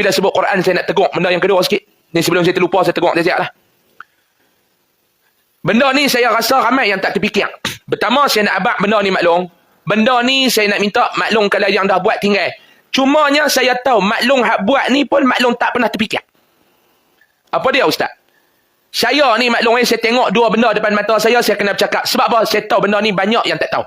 bila sebut Quran saya nak tegur benda yang kedua sikit. Ni sebelum saya terlupa saya tegur siap lah. Benda ni saya rasa ramai yang tak terfikir. Pertama saya nak abang benda ni maklum. Benda ni saya nak minta maklum kalau yang dah buat tinggal. Cumanya saya tahu maklum hak buat ni pun maklum tak pernah terfikir. Apa dia Ustaz? Saya ni maklum saya tengok dua benda depan mata saya kena bercakap. Sebab apa? Saya tahu benda ni banyak yang tak tahu.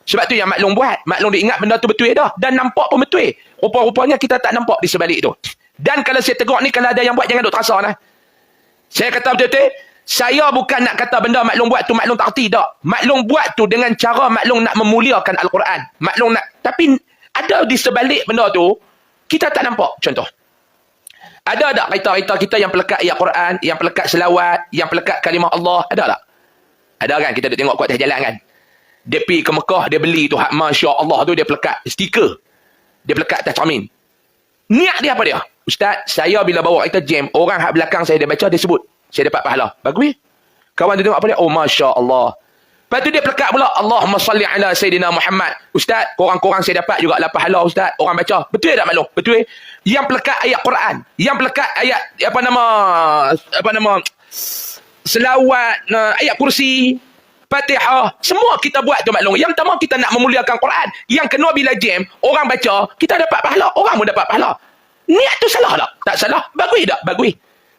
Sebab tu yang maklum buat. Maklum dia ingat benda tu betul dah. Dan nampak pun betul. Rupa-rupanya kita tak nampak di sebalik tu. Dan kalau saya tegur ni, kalau ada yang buat, jangan duk terasa lah. Saya kata betul-betul, saya bukan nak kata benda maklum buat tu maklum tak erti. Tak. Maklum buat tu dengan cara maklum nak memuliakan Al-Quran. Maklum nak. Tapi ada di sebalik benda tu, kita tak nampak. Contoh. Ada tak kereta-kereta kita yang pelekat ayat Quran, yang pelekat selawat, yang pelekat kalimah Allah? Ada tak? Ada kan? Kita tengok kat atas jalan kan? Dia pergi ke Mekah, dia beli tu hak Masya Allah tu, dia pelekat stiker. Dia pelekat atas cermin. Niat dia apa dia? Ustaz, saya bila bawa kereta jam, orang hak belakang saya dia baca, dia sebut. Saya dapat pahala. Bagus. Kawan tu tengok apa dia? Oh Masya Allah. Lepas tu dia pelekat pula, Allahumma salli ala Sayyidina Muhammad. Ustaz, korang-korang saya dapat juga lah pahala Ustaz. Orang baca. Betul tak maklum? Betul. Yang pelekat ayat Quran. Yang pelekat ayat, apa nama, selawat, ayat kursi, Fatihah, semua kita buat tu maklum. Yang pertama kita nak memuliakan Quran. Yang kedua bila jam, orang baca, kita dapat pahala. Orang pun dapat pahala. Niat tu salah tak? Tak salah. Bagus tak? Bagus.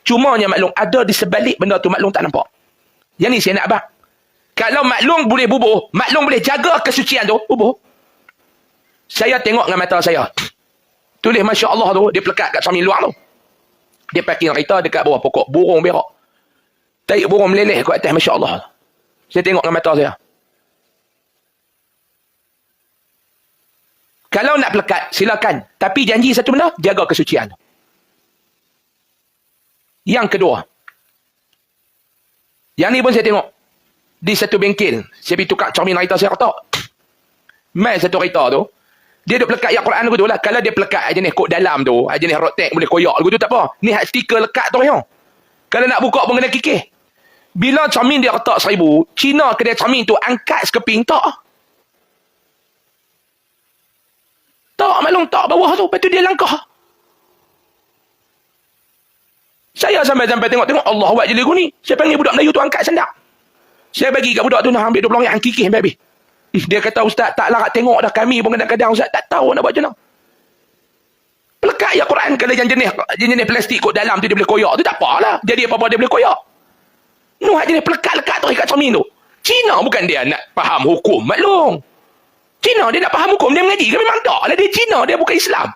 Cumanya maklum, ada di sebalik benda tu maklum tak nampak. Yang ni saya nak abang. Kalau maklum boleh bubuh, maklum boleh jaga kesucian tu, bubuh. Saya tengok dengan mata saya. Tulis Masya Allah tu, dia pelekat kat cermin luar tu. Dia parking kereta dekat bawah pokok. Burung berak. Tarik burung meleleh kat atas Masya Allah. Saya tengok dengan mata saya. Kalau nak pelekat, silakan. Tapi janji satu benda, jaga kesucian. Yang kedua. Yang ni pun saya tengok. Di satu bengkel. Saya pergi tukar cermin kereta saya kata. Mai satu kereta tu. Dia duk pelekat ayat Quran tu lah. Kalau dia pelekat jenis kod dalam tu, jenis rotek boleh koyak tu tak apa. Ni hak stiker lekat tu ya. Kalau nak buka pun kena kikih. Bila cermin dia retak 1,000, Cina kedai cermin tu angkat sekeping, tak. Tak, maklum tak bawah tu. Lepas tu dia langkah. Saya sampai tengok Allah buat je lagu ni. Saya panggil budak Melayu tu angkat sendak. Saya bagi kat budak tu nak ambil 20 ringgit, kikih habis. Dia kata, Ustaz, tak larat tengok dah kami pun kadang-kadang Ustaz tak tahu nak buat macam mana. Pelekat ayat Quran kalau yang jenis plastik kot dalam tu dia boleh koyak tu tak apalah. Jadi apa-apa dia boleh koyak. Nuh jenis pelekat-lekat tu kat cermin tu. Cina bukan dia nak faham hukum maklum. Cina dia nak faham hukum, dia mengaji ke memang tak lah. Dia Cina, dia bukan Islam.